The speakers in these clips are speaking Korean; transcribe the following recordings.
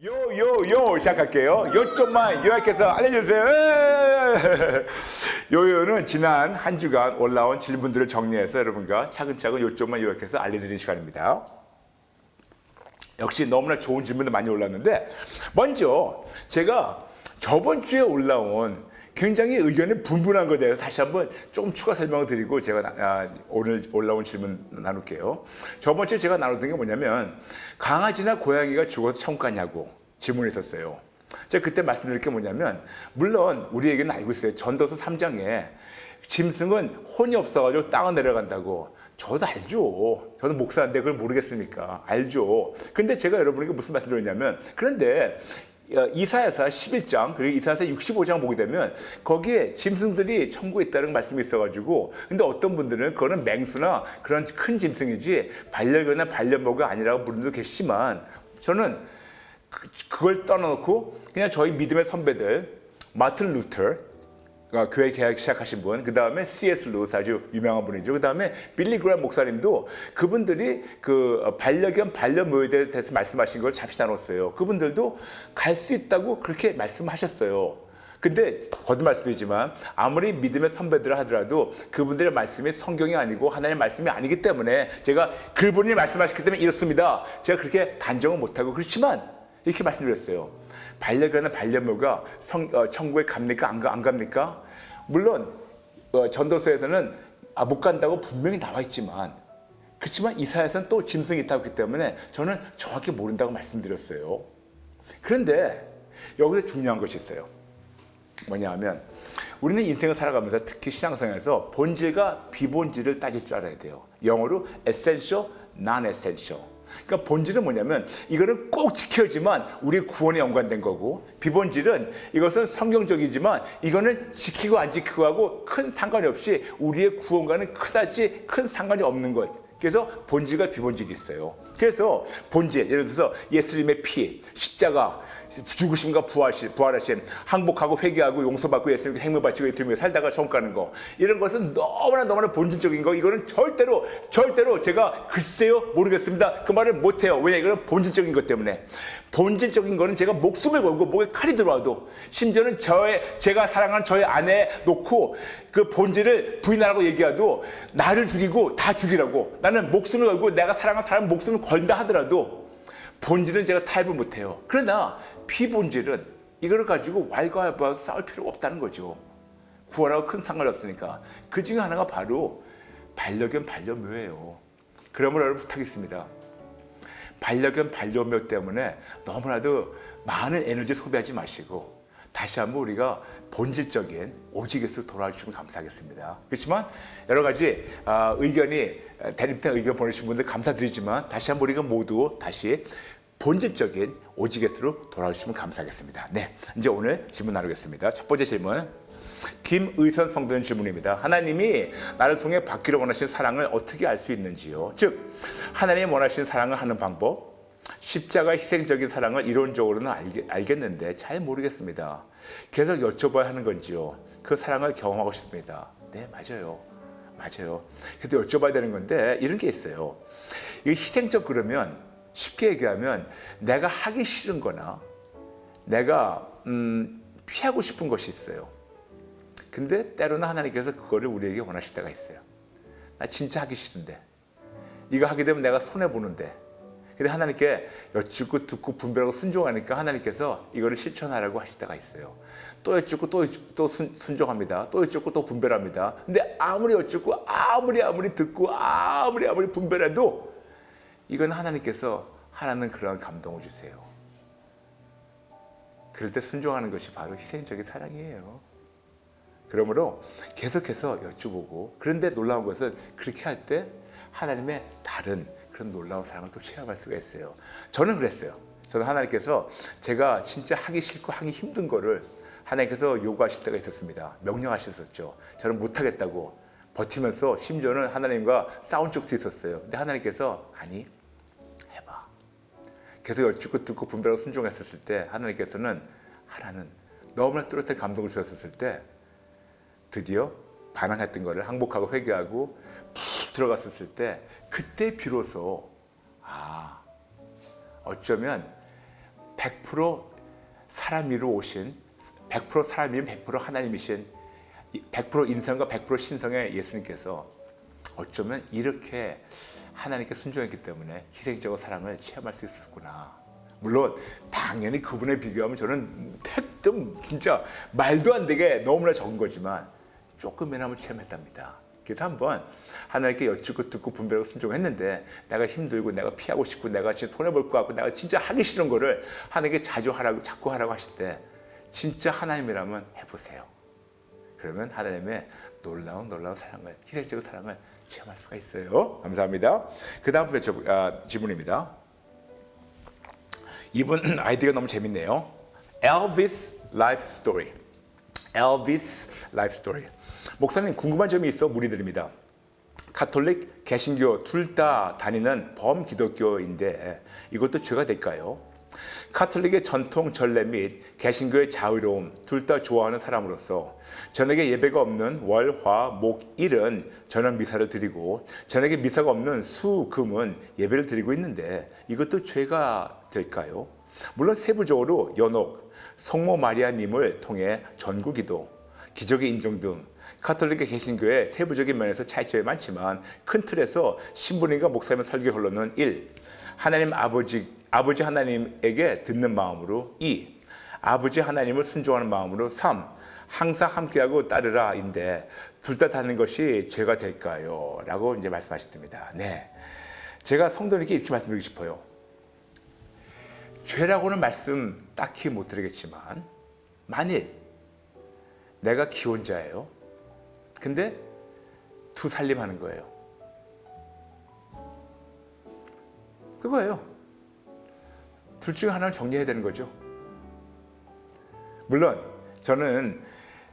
요요요 시작할게요. 요 좀만 요약해서 알려주세요. 요요는 지난 한 주간 올라온 질문들을 정리해서 여러분과 차근차근 요 좀만 요약해서 알려드리는 시간입니다. 역시 너무나 좋은 질문들 많이 올랐는데 먼저 제가 저번 주에 올라온 굉장히 의견이 분분한 것에 대해서 다시 한번 조금 추가 설명을 드리고 제가 오늘 올라온 질문 나눌게요. 저번 주에 제가 나눴던 게 뭐냐면 강아지나 고양이가 죽어서 천국 가냐고 질문을 했었어요. 제가 그때 말씀드릴 게 뭐냐면 물론 우리에게는 알고 있어요. 전도서 3장에 짐승은 혼이 없어가지고 땅을 내려간다고. 저도 알죠. 저는 목사인데 그걸 모르겠습니까? 알죠. 근데 제가 여러분에게 무슨 말씀을 드렸냐면 그런데 이사야서 11장 그리고 이사야서 65장 보게 되면 거기에 짐승들이 천국에 있다는 말씀이 있어가지고 근데 어떤 분들은 그거는 맹수나 그런 큰 짐승이지 반려견이나 반려묘가 아니라고 부르는 분도 계시지만 저는 그걸 떠나놓고 그냥 저희 믿음의 선배들 마틴 루터 교회 개혁 시작하신 분, 그 다음에 C.S. 루이스 아주 유명한 분이죠. 그 다음에 빌리 그레이엄 목사님도 그분들이 그 반려견, 반려묘에 대해서 말씀하신 걸 잠시 나눴어요. 그분들도 갈 수 있다고 그렇게 말씀하셨어요. 근데 거듭 말씀드리지만 아무리 믿음의 선배들을 하더라도 그분들의 말씀이 성경이 아니고 하나님의 말씀이 아니기 때문에 제가 그분이 말씀하셨기 때문에 이렇습니다. 제가 그렇게 단정은 못하고 그렇지만 이렇게 말씀드렸어요. 반려견이나 반려묘가 천국에 갑니까? 안 갑니까? 물론 전도서에서는 못 간다고 분명히 나와 있지만 그렇지만 이사야서는 또 짐승이 있다고 했기 때문에 저는 정확히 모른다고 말씀드렸어요. 그런데 여기서 중요한 것이 있어요. 뭐냐 하면 우리는 인생을 살아가면서 특히 신앙생활에서 본질과 비본질을 따질 줄 알아야 돼요. 영어로 essential, non-essential. 그러니까 본질은 뭐냐면 이거는 꼭 지켜야지만 우리의 구원에 연관된 거고 비본질은 이것은 성경적이지만 이거는 지키고 안 지키고 하고 큰 상관이 없이 우리의 구원과는 그다지 큰 상관이 없는 것. 그래서 본질과 비본질이 있어요. 그래서 본질, 예를 들어서 예수님의 피, 십자가, 죽으심과 부활하심, 항복하고 회개하고 용서받고 예수님께 생명 바치고 예수님께 살다가 천국 가는 거 이런 것은 너무나 본질적인 거. 이거는 절대로 제가 글쎄요 모르겠습니다 그 말을 못해요. 왜냐 이거는 본질적인 것 때문에. 본질적인 거는 제가 목숨을 걸고 목에 칼이 들어와도 심지어는 제가 사랑하는 저의 아내 놓고 그 본질을 부인하라고 얘기해도 나를 죽이고 다 죽이라고 나는 목숨을 걸고 내가 사랑하는 사람 목숨을 걸다 하더라도 본질은 제가 타협을 못해요. 그러나 비본질은 이걸 가지고 왈가왈부하고 싸울 필요가 없다는 거죠. 구원하고 큰 상관이 없으니까. 그 중에 하나가 바로 반려견 반려묘예요. 그러므로 여러분 부탁했습니다. 반려견 반려묘 때문에 너무나도 많은 에너지 소비하지 마시고 다시 한번 우리가 본질적인 오직에서 돌아와주시면 감사하겠습니다. 그렇지만 여러 가지 의견이 대립된 의견 보내주신 분들 감사드리지만 다시 한번 우리가 모두 다시 본질적인 오직에서로 돌아오시면 감사하겠습니다. 네, 이제 오늘 질문 나누겠습니다. 첫 번째 질문, 김의선 성도님 질문입니다. 하나님이 나를 통해 받기를 원하시는 사랑을 어떻게 알 수 있는지요? 즉, 하나님이 원하시는 사랑을 하는 방법, 십자가 희생적인 사랑을 이론적으로는 알겠는데 잘 모르겠습니다. 계속 여쭤봐야 하는 건지요? 그 사랑을 경험하고 싶습니다. 네, 맞아요. 그래도 여쭤봐야 되는 건데 이런 게 있어요. 이 희생적 그러면 쉽게 얘기하면 내가 하기 싫은 거나 내가 피하고 싶은 것이 있어요. 근데 때로는 하나님께서 그거를 우리에게 원하실 때가 있어요. 나 진짜 하기 싫은데 이거 하게 되면 내가 손해보는데 근데 하나님께 여쭙고 듣고 분별하고 순종하니까 하나님께서 이거를 실천하라고 하실 때가 있어요. 또 여쭙고 또 순종합니다. 또 여쭙고 또 분별합니다. 근데 아무리 여쭙고 아무리 듣고 아무리 분별해도 이건 하나님께서 하나는 그런 감동을 주세요. 그럴 때 순종하는 것이 바로 희생적인 사랑이에요. 그러므로 계속해서 여쭤보고 그런데 놀라운 것은 그렇게 할 때 하나님의 다른 그런 놀라운 사랑을 또 체험할 수가 있어요. 저는 그랬어요. 저는 하나님께서 제가 진짜 하기 싫고 하기 힘든 거를 하나님께서 요구하실 때가 있었습니다. 명령하셨었죠. 저는 못하겠다고 버티면서 심지어는 하나님과 싸운 적도 있었어요. 근데 하나님께서 아니 해봐. 계속 여쭙고 듣고 분별하고 순종했었을 때 하나님께서는 하나는 너무나 뚜렷한 감동을 주셨을 때 드디어 반항했던 거를 항복하고 회개하고 푹 들어갔었을 때 그때 비로소 어쩌면 100% 사람 위로 오신 100% 사람이면 100% 하나님이신 100% 인성과 100% 신성의 예수님께서 어쩌면 이렇게 하나님께 순종했기 때문에 희생적인 사랑을 체험할 수 있었구나. 물론 당연히 그분에 비교하면 저는 좀 진짜 말도 안 되게 너무나 적은 거지만 조금이나마 체험했답니다. 그래서 한번 하나님께 여쭙고 듣고 분별하고 순종했는데 내가 힘들고 내가 피하고 싶고 내가 진짜 손해볼 것 같고 내가 진짜 하기 싫은 거를 하나님께 자꾸 하라고 하실 때 진짜 하나님이라면 해보세요. 그러면 하나님의 놀라운 사랑을, 희생적인 사랑을 체험할 수가 있어요. 감사합니다. 그 다음 질문입니다. 이분 아이디가 너무 재밌네요. Elvis Life Story. Elvis Life Story. 목사님 궁금한 점이 있어 문의드립니다. 가톨릭, 개신교 둘 다 다니는 범기독교인데 이것도 죄가 될까요? 가톨릭의 전통 전례 및 개신교의 자유로움 둘 다 좋아하는 사람으로서 저녁에 예배가 없는 월, 화, 목, 일은 저녁 미사를 드리고 저녁에 미사가 없는 수, 금은 예배를 드리고 있는데 이것도 죄가 될까요? 물론 세부적으로 연옥, 성모 마리아님을 통해 전구기도, 기적의 인정 등 가톨릭과 개신교의 세부적인 면에서 차이점이 많지만 큰 틀에서 신부님과 목사님의 설교 결론은 1. 하나님 아버지 하나님에게 듣는 마음으로 2. 아버지 하나님을 순종하는 마음으로 3. 항상 함께하고 따르라인데 둘 다 다른 것이 죄가 될까요? 라고 이제 말씀하셨습니다. 네, 제가 성도님께 이렇게 말씀드리고 싶어요. 죄라고는 말씀 딱히 못 드리겠지만 만일 내가 기혼자예요. 근데 두 살림하는 거예요. 그거예요. 둘 중에 하나를 정리해야 되는 거죠. 물론 저는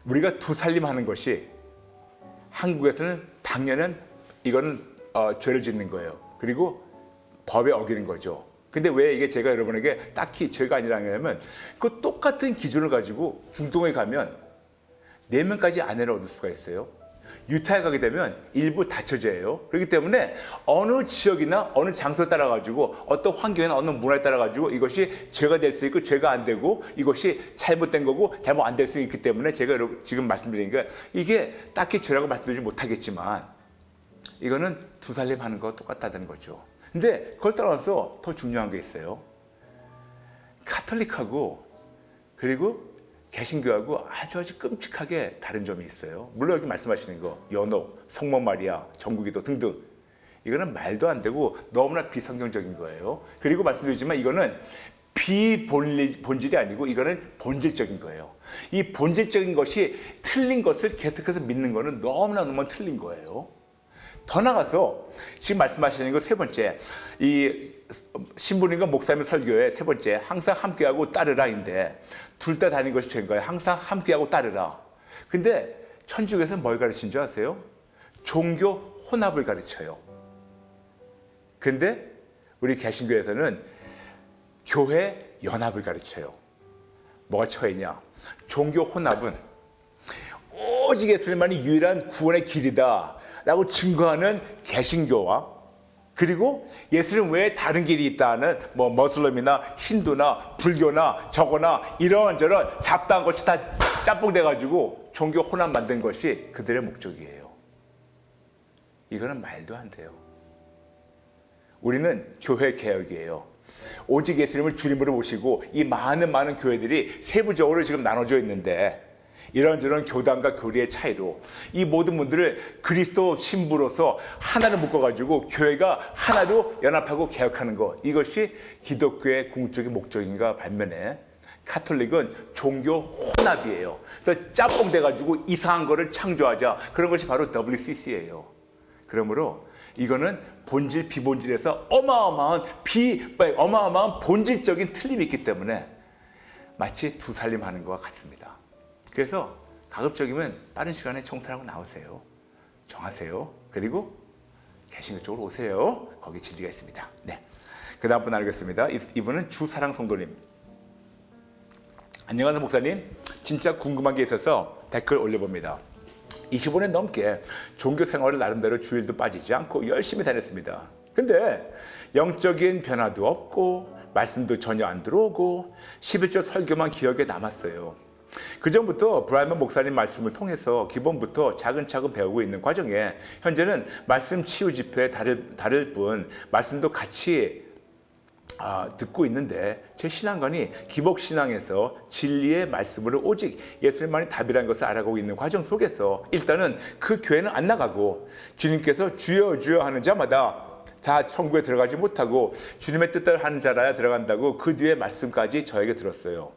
우리가 두 살림하는 것이 한국에서는 당연한 이거는 죄를 짓는 거예요. 그리고 법에 어기는 거죠. 근데 왜 이게 제가 여러분에게 딱히 죄가 아니라면 그 똑같은 기준을 가지고 중동에 가면 4명까지 아내를 얻을 수가 있어요. 유타에 가게 되면 일부 다처제예요. 그렇기 때문에 어느 지역이나 어느 장소에 따라 가지고 어떤 환경이나 어느 문화에 따라 가지고 이것이 죄가 될 수 있고 죄가 안 되고 이것이 잘못된 거고 잘못 안 될 수 있기 때문에 제가 지금 말씀드린 게 이게 딱히 죄라고 말씀드리지 못하겠지만 이거는 두 살림 하는 거 똑같다는 거죠. 근데 그걸 따라서 더 중요한 게 있어요. 가톨릭하고 그리고 개신교하고 아주 끔찍하게 다른 점이 있어요. 물론 여기 말씀하시는 거 연옥, 성모 마리아, 전구기도 등등 이거는 말도 안 되고 너무나 비성경적인 거예요. 그리고 말씀드리지만 이거는 비본질이 아니고 이거는 본질적인 거예요. 이 본질적인 것이 틀린 것을 계속해서 믿는 거는 너무나 틀린 거예요. 더 나가서 지금 말씀하시는 거 세 번째 이 신부님과 목사님 설교의 세 번째 항상 함께하고 따르라인데 둘 다 다니는 것이 죄인 거예요. 항상 함께하고 따르라. 근데 천주교에서는 뭘 가르치는 줄 아세요? 종교 혼합을 가르쳐요. 근데 우리 개신교에서는 교회 연합을 가르쳐요. 뭐가 차이냐? 종교 혼합은 오직 예수님만이 유일한 구원의 길이다 라고 증거하는 개신교와 그리고 예수님 외에 다른 길이 있다는 머슬럼이나 힌두나 불교나 저거나 이런저런 잡다한 것이 다 짬뽕돼 가지고 종교 혼합 만든 것이 그들의 목적이에요. 이거는 말도 안 돼요. 우리는 교회 개혁이에요. 오직 예수님을 주님으로 모시고 이 많은 교회들이 세부적으로 지금 나눠져 있는데 이런저런 교단과 교리의 차이로 이 모든 분들을 그리스도 신부로서 하나를 묶어가지고 교회가 하나로 연합하고 개혁하는 것 이것이 기독교의 궁극적인 목적인가 반면에 가톨릭은 종교 혼합이에요. 그래서 짬뽕 돼가지고 이상한 거를 창조하자 그런 것이 바로 WCC예요. 그러므로 이거는 본질 비본질에서 어마어마한 본질적인 틀림이 있기 때문에 마치 두 살림하는 것과 같습니다. 그래서 가급적이면 빠른 시간에 청산하고 나오세요. 정하세요. 그리고 개신교 쪽으로 오세요. 거기 진리가 있습니다. 네. 그 다음 분 알겠습니다. 이분은 주사랑 성도님. 안녕하세요 목사님. 진짜 궁금한 게 있어서 댓글 올려봅니다. 25년 넘게 종교 생활을 나름대로 주일도 빠지지 않고 열심히 다녔습니다. 근데 영적인 변화도 없고 말씀도 전혀 안 들어오고 11절 설교만 기억에 남았어요. 그전부터 브라이먼 목사님 말씀을 통해서 기본부터 차근차근 배우고 있는 과정에 현재는 말씀 치유 집회에 다를 뿐 말씀도 같이 듣고 있는데 제 신앙관이 기복신앙에서 진리의 말씀으로 오직 예수님만이 답이라는 것을 알아가고 있는 과정 속에서 일단은 그 교회는 안 나가고 주님께서 주여 주여 하는 자마다 다 천국에 들어가지 못하고 주님의 뜻대로 하는 자라야 들어간다고 그 뒤에 말씀까지 저에게 들었어요.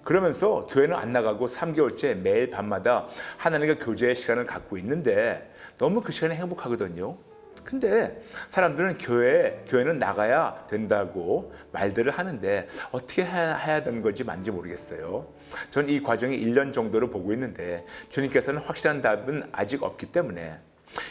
그러면서 교회는 안 나가고 3개월째 매일 밤마다 하나님과 교제의 시간을 갖고 있는데 너무 그 시간이 행복하거든요. 근데 사람들은 교회는 나가야 된다고 말들을 하는데 어떻게 해야 되는 건지 맞는지 모르겠어요. 전 이 과정이 1년 정도로 보고 있는데 주님께서는 확실한 답은 아직 없기 때문에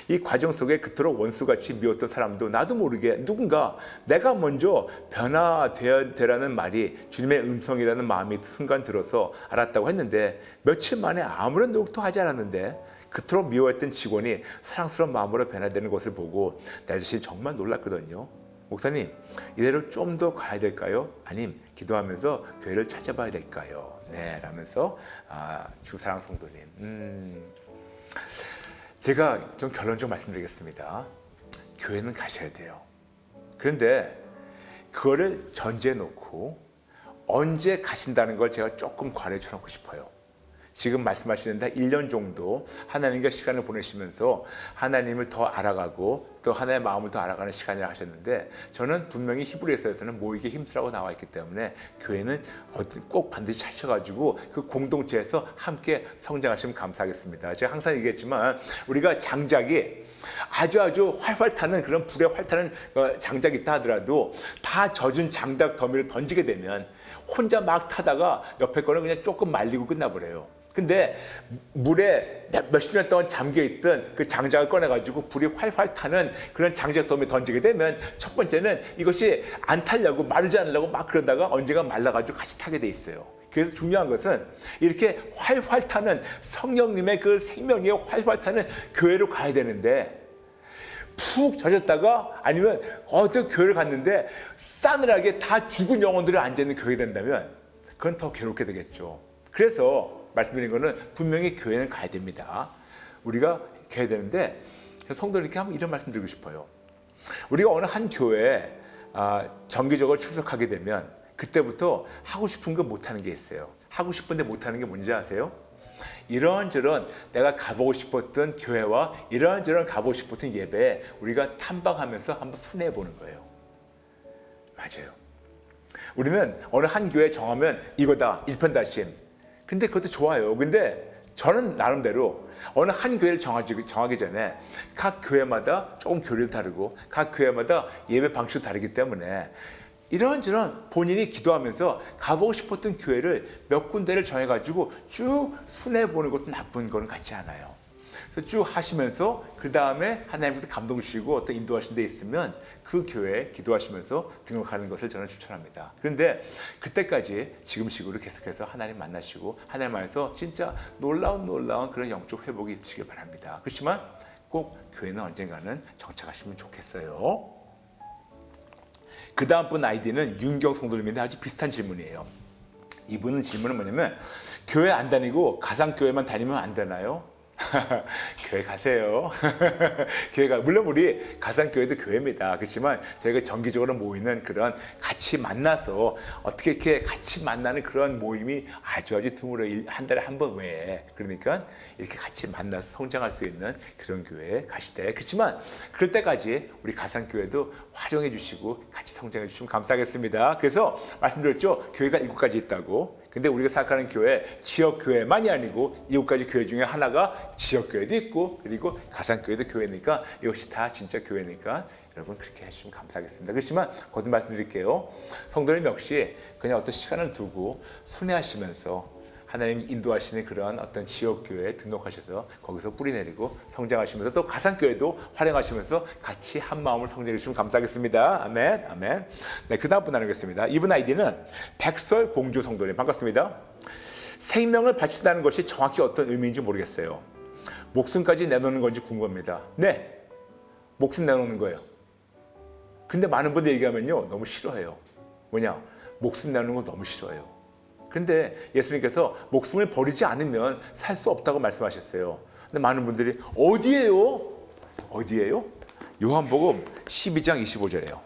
이 과정 속에 그토록 원수같이 미웠던 사람도 나도 모르게 누군가 내가 먼저 변화되라는 말이 주님의 음성이라는 마음이 순간 들어서 알았다고 했는데 며칠 만에 아무런 노력도 하지 않았는데 그토록 미워했던 직원이 사랑스러운 마음으로 변화되는 것을 보고 내 자신이 정말 놀랐거든요. 목사님, 이대로 좀 더 가야 될까요? 아님 기도하면서 교회를 찾아봐야 될까요? 네, 라면서 주사랑 성도님, 제가 좀 결론적으로 말씀드리겠습니다. 교회는 가셔야 돼요. 그런데 그거를 전제해 놓고 언제 가신다는 걸 제가 조금 괄호에 쳐놓고 싶어요. 지금 말씀하시는데 1년 정도 하나님과 시간을 보내시면서 하나님을 더 알아가고 또 하나님의 마음을 더 알아가는 시간이라 하셨는데 저는 분명히 히브리서에서는 모이기 힘쓰라고 나와 있기 때문에 교회는 꼭 반드시 찾아가지고 그 공동체에서 함께 성장하시면 감사하겠습니다. 제가 항상 얘기했지만 우리가 장작이 아주 활활 타는 그런 불에 활타는 장작이 있다 하더라도 다 젖은 장작 더미를 던지게 되면 혼자 막 타다가 옆에 거는 그냥 조금 말리고 끝나버려요. 근데 물에 몇십 년 동안 잠겨있던 그 장작을 꺼내가지고 불이 활활 타는 그런 장작 더미에 던지게 되면 첫 번째는 이것이 안 타려고 마르지 않으려고 막 그러다가 언젠가 말라가지고 같이 타게 돼 있어요. 그래서 중요한 것은 이렇게 활활 타는 성령님의 그 생명이 활활 타는 교회로 가야 되는데 푹 젖었다가 아니면 어떤 교회를 갔는데 싸늘하게 다 죽은 영혼들이 앉아있는 교회가 된다면 그건 더 괴롭게 되겠죠. 그래서 말씀드린 거는 분명히 교회는 가야 됩니다. 우리가 가야 되는데 성도님께 한번 이런 말씀 드리고 싶어요. 우리가 어느 한 교회에 정기적으로 출석하게 되면 그때부터 하고 싶은 거 못하는 게 있어요. 하고 싶은데 못하는 게 뭔지 아세요? 이런저런 내가 가보고 싶었던 교회와 이런저런 가보고 싶었던 예배에 우리가 탐방하면서 한번 순회해 보는 거예요. 맞아요. 우리는 어느 한 교회 정하면 이거다, 일편단심. 근데 그것도 좋아요. 근데 저는 나름대로 어느 한 교회를 정하기 전에 각 교회마다 조금 교리도 다르고 각 교회마다 예배 방식도 다르기 때문에 이런저런 본인이 기도하면서 가보고 싶었던 교회를 몇 군데를 정해가지고 쭉 순회해보는 것도 나쁜 거는 같지 않아요. 그래서 쭉 하시면서 그 다음에 하나님께서 감동 주시고 어떤 인도하신 데 있으면 그 교회에 기도하시면서 등록하는 것을 저는 추천합니다. 그런데 그때까지 지금식으로 계속해서 하나님 만나시고 하나님 안에서 진짜 놀라운 그런 영적 회복이 있으시길 바랍니다. 그렇지만 꼭 교회는 언젠가는 정착하시면 좋겠어요. 그 다음 분 아이디는 윤경 성도님인데 아주 비슷한 질문이에요. 이분은 질문은 뭐냐면 교회 안 다니고 가상교회만 다니면 안 되나요? 교회 가세요. 교회가 물론 우리 가상교회도 교회입니다. 그렇지만 저희가 정기적으로 모이는 그런 같이 만나서 어떻게 이렇게 같이 만나는 그런 모임이 아주 드물어 한 달에 한 번 외에 그러니까 이렇게 같이 만나서 성장할 수 있는 그런 교회에 가시되 그렇지만 그럴 때까지 우리 가상교회도 활용해 주시고 같이 성장해 주시면 감사하겠습니다. 그래서 말씀드렸죠. 교회가 7가지 있다고. 근데 우리가 생각하는 교회, 지역교회만이 아니고 7가지 교회 중에 하나가 지역교회도 있고 그리고 가상교회도 교회니까 이것이 다 진짜 교회니까 여러분 그렇게 해주시면 감사하겠습니다. 그렇지만 거듭 말씀드릴게요. 성도님 역시 그냥 어떤 시간을 두고 순회하시면서 하나님 인도하시는 그런 어떤 지역교회에 등록하셔서 거기서 뿌리내리고 성장하시면서 또 가상교회도 활용하시면서 같이 한 마음을 성장해 주시면 감사하겠습니다. 아멘, 아멘. 네, 그 다음 분 나누겠습니다. 이분 아이디는 백설공주 성도님 반갑습니다. 생명을 바친다는 것이 정확히 어떤 의미인지 모르겠어요. 목숨까지 내놓는 건지 궁금합니다. 네, 목숨 내놓는 거예요. 근데 많은 분들 얘기하면요 너무 싫어해요. 뭐냐? 목숨 내는 거 너무 싫어요. 근데 예수님께서 목숨을 버리지 않으면 살 수 없다고 말씀하셨어요. 근데 많은 분들이 어디예요? 어디예요? 요한복음 12장 25절이에요.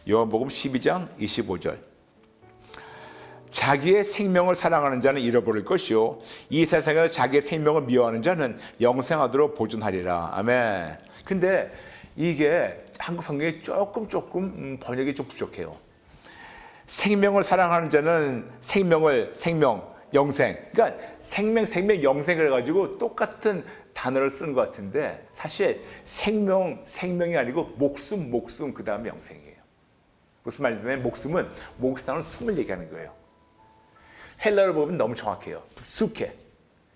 요한복음 12장 25절. 자기의 생명을 사랑하는 자는 잃어버릴 것이요 이 세상에서 자기의 생명을 미워하는 자는 영생하도록 보존하리라. 아멘. 근데 이게 한국 성경에 조금 번역이 좀 부족해요. 생명을 사랑하는 자는 생명, 영생. 그러니까 생명, 영생을 가지고 똑같은 단어를 쓰는 것 같은데 사실 생명이 아니고 목숨, 그 다음에 영생이에요. 무슨 말이냐면 목숨은 목에서 나오는 숨을 얘기하는 거예요. 헬라어를 보면 너무 정확해요. 수케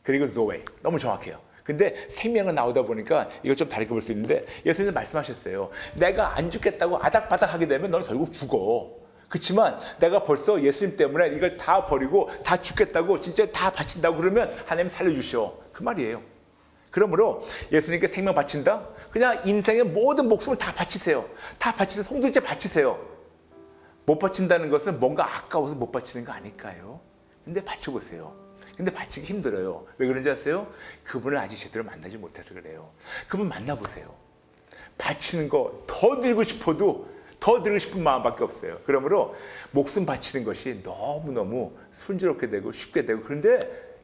그리고 조에 너무 정확해요. 근데 생명은 나오다 보니까 이거 좀 다르게 볼 수 있는데 예수님은 말씀하셨어요. 내가 안 죽겠다고 아닥바닥 하게 되면 너는 결국 죽어. 그렇지만 내가 벌써 예수님 때문에 이걸 다 버리고 다 죽겠다고 진짜 다 바친다고 그러면 하나님 살려주셔. 그 말이에요. 그러므로 예수님께 생명 바친다? 그냥 인생의 모든 목숨을 다 바치세요. 다 바치세요. 송두리째 바치세요. 못 바친다는 것은 뭔가 아까워서 못 바치는 거 아닐까요? 근데 바쳐보세요. 근데 바치기 힘들어요. 왜 그런지 아세요? 그분을 아직 제대로 만나지 못해서 그래요. 그분 만나보세요. 바치는 거 더 드리고 싶어도 더 드리고 싶은 마음밖에 없어요. 그러므로 목숨 바치는 것이 너무너무 순조롭게 되고 쉽게 되고 그런데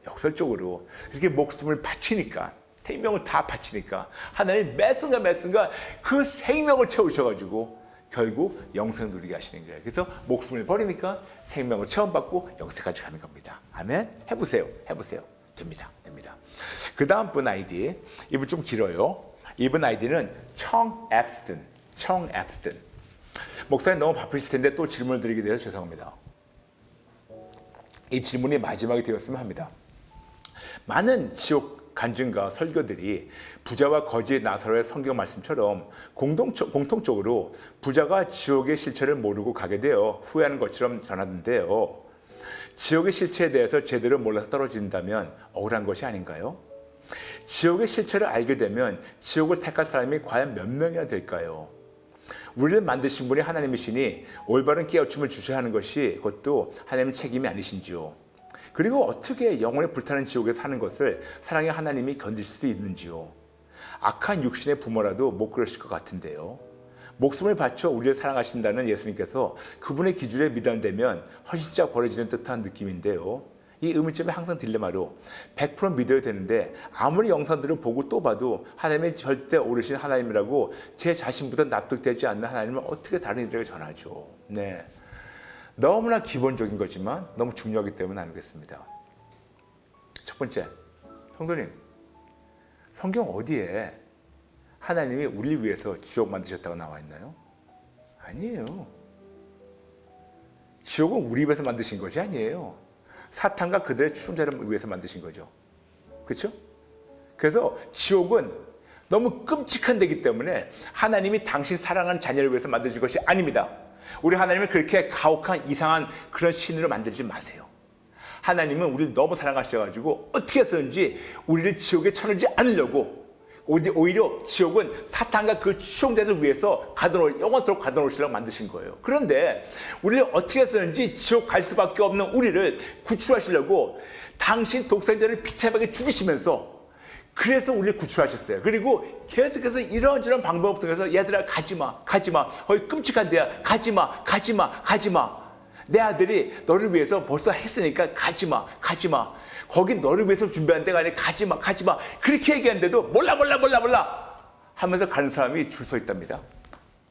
역설적으로 이렇게 목숨을 바치니까 생명을 다 바치니까 하나님 매 순간 그 생명을 채우셔가지고 결국 영생 누리게 하시는 거예요. 그래서 목숨을 버리니까 생명을 체험받고 영생까지 가는 겁니다. 아멘. 해보세요. 됩니다. 그 다음 분 아이디, 이분 좀 길어요. 이분 아이디는 청 앱스튼. 목사님 너무 바쁘실 텐데 또 질문을 드리게 돼서 죄송합니다. 이 질문이 마지막이 되었으면 합니다. 많은 지옥 간증과 설교들이 부자와 거지 나사로의 성경 말씀처럼 공통적으로 부자가 지옥의 실체를 모르고 가게 되어 후회하는 것처럼 전하던데요. 지옥의 실체에 대해서 제대로 몰라서 떨어진다면 억울한 것이 아닌가요? 지옥의 실체를 알게 되면 지옥을 택할 사람이 과연 몇 명이나 될까요? 우리를 만드신 분이 하나님이시니 올바른 깨우침을 주셔야 하는 것이 그것도 하나님의 책임이 아니신지요. 그리고 어떻게 영원히 불타는 지옥에 사는 것을 사랑의 하나님이 건드실 수 있는지요. 악한 육신의 부모라도 못 그러실 것 같은데요. 목숨을 바쳐 우리를 사랑하신다는 예수님께서 그분의 기준에 미달되면 헌신짝 버려지는 듯한 느낌인데요. 이 의문점이 항상 딜레마로 100% 믿어야 되는데 아무리 영상들을 보고 또 봐도 하나님의 절대 오르신 하나님이라고 제 자신보다 납득되지 않는 하나님을 어떻게 다른 이들에게 전하죠. 네, 너무나 기본적인 거지만 너무 중요하기 때문에 나누겠습니다. 첫 번째, 성도님, 성경 어디에 하나님이 우리를 위해서 지옥 만드셨다고 나와 있나요? 아니에요. 지옥은 우리 위해서 만드신 것이 아니에요. 사탄과 그들의 추종자를 위해서 만드신 거죠. 그렇죠? 그래서 지옥은 너무 끔찍한 데이기 때문에 하나님이 당신 사랑하는 자녀를 위해서 만드신 것이 아닙니다. 우리 하나님을 그렇게 가혹한 이상한 그런 신으로 만들지 마세요. 하나님은 우리를 너무 사랑하셔가지고 어떻게 해서든지 우리를 지옥에 쳐넣지 않으려고 오히려 지옥은 사탄과 그 추종자들 위해서 영원토록 가둬놓으시려고 만드신 거예요. 그런데 우리를 어떻게 해서든지 지옥 갈 수밖에 없는 우리를 구출하시려고 당신 독생자를 비참하게 죽이시면서 그래서 우리를 구출하셨어요. 그리고 계속해서 이런저런 방법을 통해서 얘들아 가지마 거기 끔찍한 데야 가지마 내 아들이 너를 위해서 벌써 했으니까 가지마 거긴 너를 위해서 준비한 데가 아니라 가지마 그렇게 얘기하는데도 몰라 하면서 가는 사람이 줄 서 있답니다.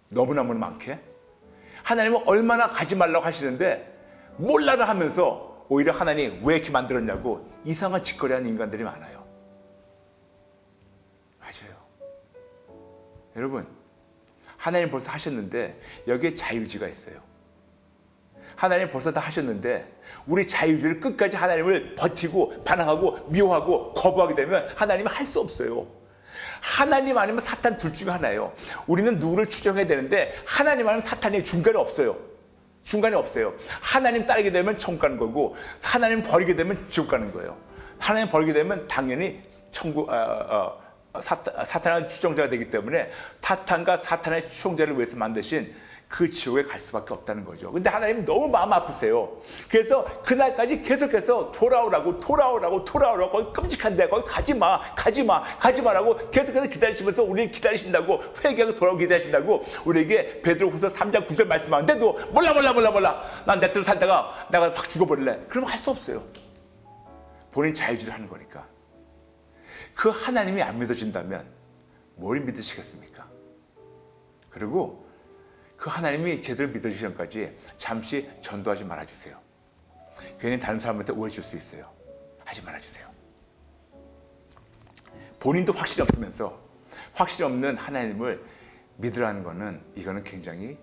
너무너무 많게. 하나님은 얼마나 가지 말라고 하시는데 몰라라 하면서 오히려 하나님 왜 이렇게 만들었냐고 이상한 짓거리하는 인간들이 많아요. 맞아요. 여러분, 하나님 벌써 하셨는데 여기에 자유의지가 있어요. 하나님 벌써 다 하셨는데 우리 자유주의를 끝까지 하나님을 버티고 반항하고 미워하고 거부하게 되면 하나님은 할 수 없어요. 하나님 아니면 사탄 둘 중에 하나예요. 우리는 누구를 추종해야 되는데 하나님 아니면 사탄이 중간에 없어요. 하나님 따르게 되면 천국 가는 거고 하나님 버리게 되면 지옥 가는 거예요. 하나님 버리게 되면 당연히 사탄의 추종자가 되기 때문에 사탄과 사탄의 추종자를 위해서 만드신 그 지옥에 갈 수밖에 없다는 거죠. 근데 하나님 너무 마음 아프세요. 그래서 그날까지 계속해서 돌아오라고 거기 끔찍한데 거기 가지마라고 계속해서 기다리시면서 우리를 기다리신다고, 회개하고 돌아오게 기다리신다고 우리에게 베드로후서 3장 9절 말씀하는데도 몰라 난 내 뜻을 살다가 내가 확 죽어버릴래. 그러면 할 수 없어요. 본인 자유주의를 하는 거니까. 그 하나님이 안 믿어진다면 뭘 믿으시겠습니까? 그리고 그 하나님이 제대로 믿어지기 전까지 잠시 전도하지 말아주세요. 괜히 다른 사람한테 오해 줄 수 있어요. 하지 말아주세요. 본인도 확실히 없으면서 확실히 없는 하나님을 믿으라는 거는, 이거는 굉장히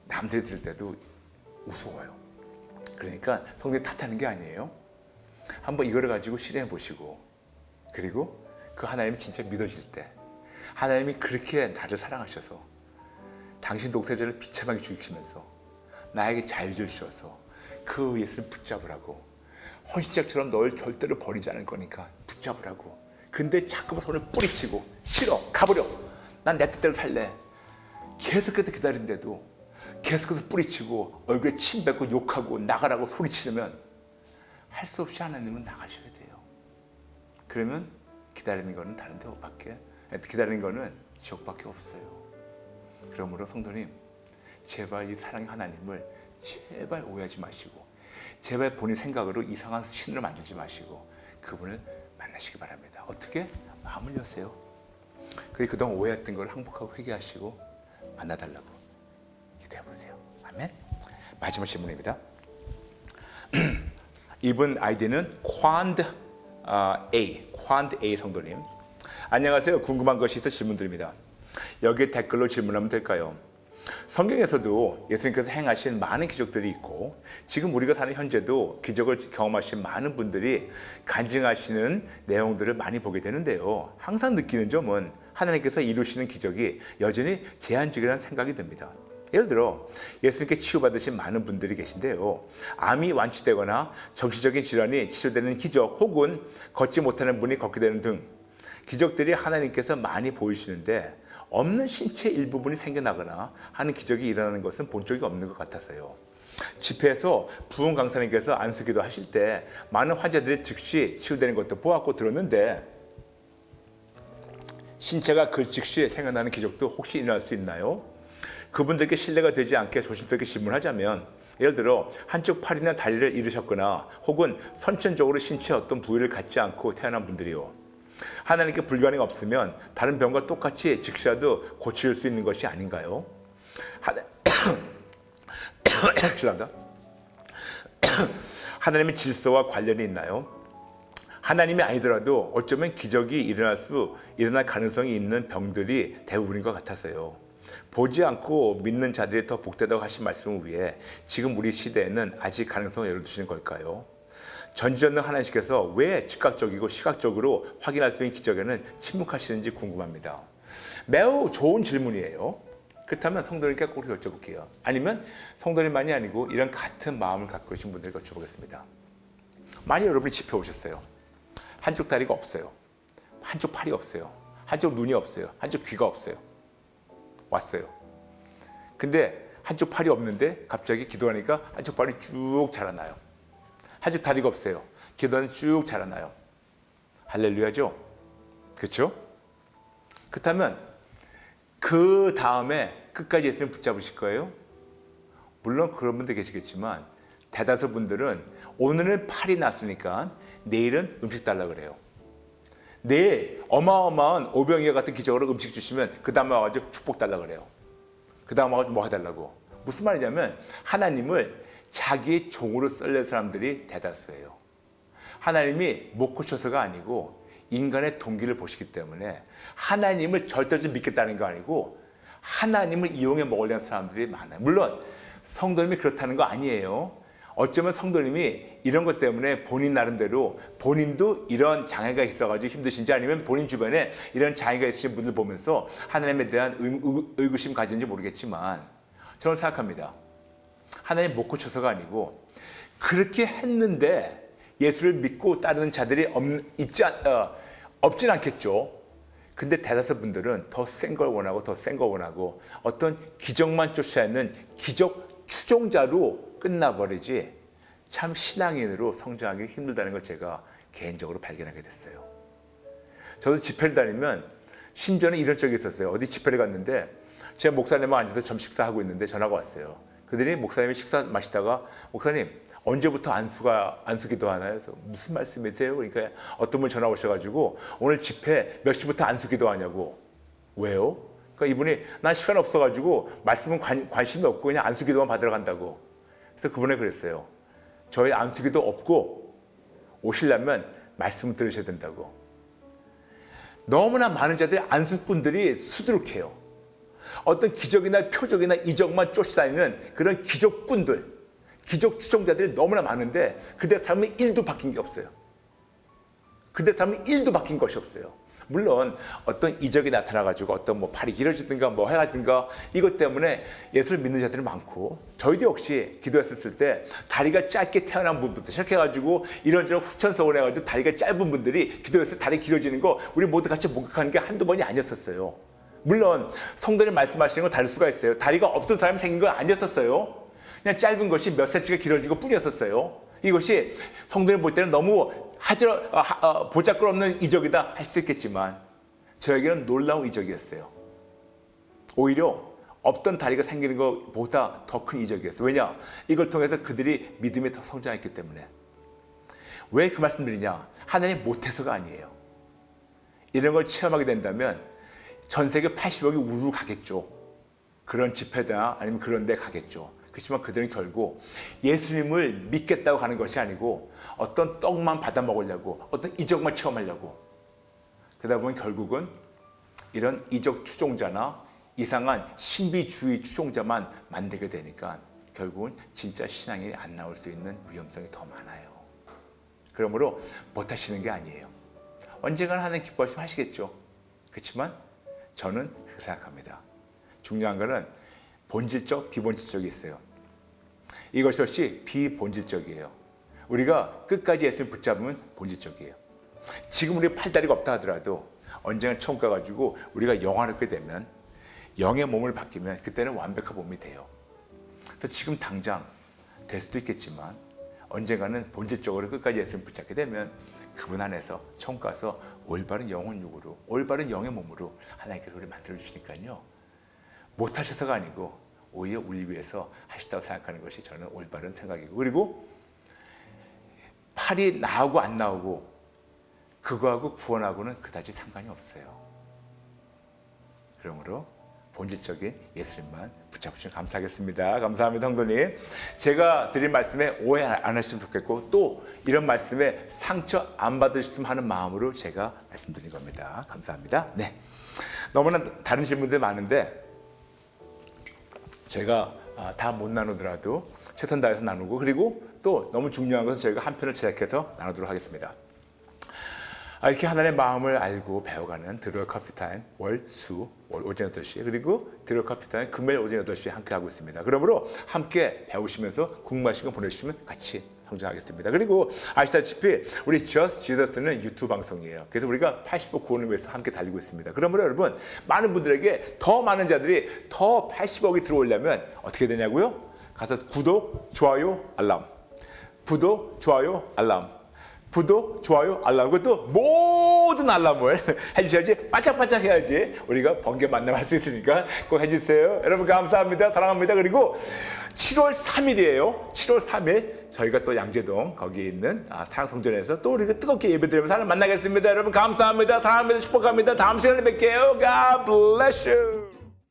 남들이 들을 때도 우스워요. 그러니까 성경이 탓하는 게 아니에요. 한번 이거를 가지고 실행해 보시고, 그리고 그 하나님이 진짜 믿어질 때, 하나님이 그렇게 나를 사랑하셔서 당신 독생자를 비참하게 죽이시면서 나에게 자유를 주셔서 그 예수를 붙잡으라고, 헌신짝처럼 널 절대로 버리지 않을 거니까 붙잡으라고. 근데 자꾸 손을 뿌리치고 싫어, 가버려, 난 내 뜻대로 살래, 계속해서 기다린데도 계속해서 뿌리치고 얼굴에 침 뱉고 욕하고 나가라고 소리치려면 할 수 없이 하나님은 나가셔야 돼요. 그러면 기다리는 거는 다른 데밖에, 기다리는 거는 지옥밖에 없어요. 그러므로 성도님, 제발 이 사랑의 하나님을 제발 오해하지 마시고, 제발 본인 생각으로 이상한 신으로 만들지 마시고 그분을 만나시기 바랍니다. 어떻게? 마음을 여세요. 그리고 그동안 오해했던 걸 항복하고 회개하시고 만나달라고 기도해 보세요. 아멘. 마지막 질문입니다. 이분 아이디는 Quand A 성도님. 안녕하세요. 궁금한 것이 있어 질문드립니다. 여기에 댓글로 질문하면 될까요? 성경에서도 예수님께서 행하신 많은 기적들이 있고, 지금 우리가 사는 현재도 기적을 경험하신 많은 분들이 간증하시는 내용들을 많이 보게 되는데요. 항상 느끼는 점은 하나님께서 이루시는 기적이 여전히 제한적이라는 생각이 듭니다. 예를 들어 예수님께 치유받으신 많은 분들이 계신데요. 암이 완치되거나 정신적인 질환이 치료되는 기적, 혹은 걷지 못하는 분이 걷게 되는 등 기적들이 하나님께서 많이 보이시는데, 없는 신체 일부분이 생겨나거나 하는 기적이 일어나는 것은 본 적이 없는 것 같아서요. 집회에서 부흥 강사님께서 안수기도 하실 때 많은 환자들이 즉시 치유되는 것도 보았고 들었는데, 신체가 그 즉시 생겨나는 기적도 혹시 일어날 수 있나요? 그분들께 신뢰가 되지 않게 조심스럽게 질문하자면, 예를 들어 한쪽 팔이나 다리를 잃으셨거나 혹은 선천적으로 신체 어떤 부위를 갖지 않고 태어난 분들이요. 하나님께 불가능이 없으면 다른 병과 똑같이 즉시라도 고칠 수 있는 것이 아닌가요? 죄송합니다. 하나님의 질서와 관련이 있나요? 하나님이 아니더라도 어쩌면 기적이 일어날 가능성이 있는 병들이 대부분인 것 같아서요. 보지 않고 믿는 자들이 더 복되다고 하신 말씀을 위해 지금 우리 시대에는 아직 가능성을 열어두시는 걸까요? 전지전능 하나님께서 왜 즉각적이고 시각적으로 확인할 수 있는 기적에는 침묵하시는지 궁금합니다. 매우 좋은 질문이에요. 그렇다면 성도님께 꼭 여쭤볼게요. 아니면 성도님만이 아니고 이런 같은 마음을 갖고 계신 분들에게 여쭤보겠습니다. 만약 여러분이 집회 오셨어요. 한쪽 다리가 없어요. 한쪽 팔이 없어요. 한쪽 눈이 없어요. 한쪽 귀가 없어요. 왔어요. 근데 한쪽 팔이 없는데 갑자기 기도하니까 한쪽 팔이 쭉 자라나요. 한쪽 다리가 없어요. 기도하면 쭉 자라나요. 할렐루야죠? 그렇죠? 그렇다면 그 다음에 끝까지 예수님 붙잡으실 거예요? 물론 그런 분들 계시겠지만 대다수 분들은 오늘은 팔이 났으니까 내일은 음식 달라 그래요. 내일 어마어마한 오병이어 같은 기적으로 음식 주시면 그 다음에 와가지고 축복 달라 그래요. 그 다음에 와가지고 뭐 해달라고. 무슨 말이냐면 하나님을 자기의 종으로 썰는 사람들이 대다수예요. 하나님이 못 고쳐서가 아니고 인간의 동기를 보시기 때문에 하나님을 절대로 믿겠다는 거 아니고 하나님을 이용해 먹으려는 사람들이 많아요. 물론 성도님이 그렇다는 거 아니에요. 어쩌면 성도님이 이런 것 때문에 본인 나름대로 본인도 이런 장애가 있어가지고 힘드신지, 아니면 본인 주변에 이런 장애가 있으신 분들 보면서 하나님에 대한 의구심 가지는지 모르겠지만, 저는 생각합니다. 하나님 못 고쳐서가 아니고 그렇게 했는데 예수를 믿고 따르는 자들이 없진 않겠죠. 근데 대다수 분들은 더 센 걸 원하고 더 센 걸 원하고 어떤 기적만 쫓아 있는 기적 추종자로 끝나버리지 참 신앙인으로 성장하기 힘들다는 걸 제가 개인적으로 발견하게 됐어요. 저도 집회를 다니면 심지어는 이런 적이 있었어요. 어디 집회를 갔는데 제가 목사님하고 앉아서 점 식사하고 있는데 전화가 왔어요. 그들이 목사님이 식사 마시다가 목사님 언제부터 안수 기도하나요? 그래서 무슨 말씀이세요? 그러니까 어떤 분이 전화 오셔가지고 오늘 집회 몇 시부터 안수 기도하냐고. 왜요? 그러니까 이분이 난 시간 없어가지고 말씀은 관심이 없고 그냥 안수 기도만 받으러 간다고. 그래서 그분이 그랬어요. 저희 안수 기도 없고 오시려면 말씀을 들으셔야 된다고. 너무나 많은 자들이 안수꾼들이 수두룩해요. 어떤 기적이나 표적이나 이적만 쫓아다니는 그런 기적꾼들, 기적 추종자들이 너무나 많은데 그들 삶이 1도 바뀐 게 없어요. 그들 삶이 1도 바뀐 것이 없어요. 물론 어떤 이적이 나타나가지고 어떤 뭐 팔이 길어지든가 뭐 해가든가 이것 때문에 예수를 믿는 자들이 많고 저희도 역시 기도했을 때 다리가 짧게 태어난 분부터 시작해가지고 이런저런 후천성을 해가지고 다리가 짧은 분들이 기도했을 때 다리 길어지는 거 우리 모두 같이 목격하는 게 한두 번이 아니었었어요. 물론 성도님 말씀하시는 건 다를 수가 있어요. 다리가 없던 사람이 생긴 건 아니었었어요. 그냥 짧은 것이 몇 센치가 길어진 것 뿐이었었어요. 이것이 성도님 볼 때는 너무 보잘것없는 이적이다 할 수 있겠지만 저에게는 놀라운 이적이었어요. 오히려 없던 다리가 생기는 것보다 더 큰 이적이었어요. 왜냐? 이걸 통해서 그들이 믿음에 더 성장했기 때문에. 왜 그 말씀드리냐? 하나님 못해서가 아니에요. 이런 걸 체험하게 된다면 전 세계 80억이 우르르 가겠죠. 그런 집회나 아니면 그런 데 가겠죠. 그렇지만 그들은 결국 예수님을 믿겠다고 가는 것이 아니고 어떤 떡만 받아 먹으려고 어떤 이적만 체험하려고 그러다 보면 결국은 이런 이적 추종자나 이상한 신비주의 추종자만 만들게 되니까 결국은 진짜 신앙이 안 나올 수 있는 위험성이 더 많아요. 그러므로 못하시는 게 아니에요. 언젠가는 하나님 기뻐하시면 하시겠죠. 그렇지만 저는 그렇게 생각합니다. 중요한 거는 본질적, 비본질적이 있어요. 이것이 역시 비본질적이에요. 우리가 끝까지 예수를 붙잡으면 본질적이에요. 지금 우리 팔다리가 없다 하더라도 언젠가 처음 가가지고 우리가 영화롭게 되면 영의 몸을 바뀌면 그때는 완벽한 몸이 돼요. 그래서 지금 당장 될 수도 있겠지만 언젠가는 본질적으로 끝까지 예수를 붙잡게 되면 그분 안에서 처음 가서 올바른 영혼육으로 올바른 영의 몸으로 하나님께서 우리를 만들어주시니까요. 못하셔서가 아니고 오히려 우리 위해서 하시다고 생각하는 것이 저는 올바른 생각이고 그리고 팔이 나오고 안 나오고 그거하고 구원하고는 그다지 상관이 없어요. 그러므로 본질적인 예수님만 붙잡으시면 감사하겠습니다. 감사합니다, 성도님. 제가 드린 말씀에 오해 안 하시면 좋겠고 또 이런 말씀에 상처 안 받으셨으면 하는 마음으로 제가 말씀드린 겁니다. 감사합니다. 네, 너무나 다른 질문들 많은데 제가 다 못 나누더라도 최선 다해서 나누고 그리고 또 너무 중요한 것은 저희가 한 편을 제작해서 나누도록 하겠습니다. 이렇게 하나님의 마음을 알고 배워가는 드로이 커피타임 월, 수, 오전 8시 그리고 드로이 커피타임 금요일 오전 8시에 함께 하고 있습니다. 그러므로 함께 배우시면서 궁금하신 거 보내주시면 같이 성장하겠습니다. 그리고 아시다시피 우리 Just Jesus는 유튜브 방송이에요. 그래서 우리가 80억 구원을 위해서 함께 달리고 있습니다. 그러므로 여러분 많은 분들에게 더 많은 자들이 더 80억이 들어오려면 어떻게 되냐고요? 가서 구독, 좋아요, 알람 구독, 좋아요, 알람 구독, 좋아요, 알람 그것도 모든 알람을 해주셔야지 바짝바짝 해야지 우리가 번개 만남할 수 있으니까 꼭 해주세요. 여러분 감사합니다. 사랑합니다. 그리고 7월 3일이에요. 7월 3일 저희가 또 양재동 거기에 있는 사랑성전에서 또 우리가 뜨겁게 예배드리면서 하나님 만나겠습니다. 여러분 감사합니다. 사랑합니다. 축복합니다. 다음 시간에 뵐게요. God bless you.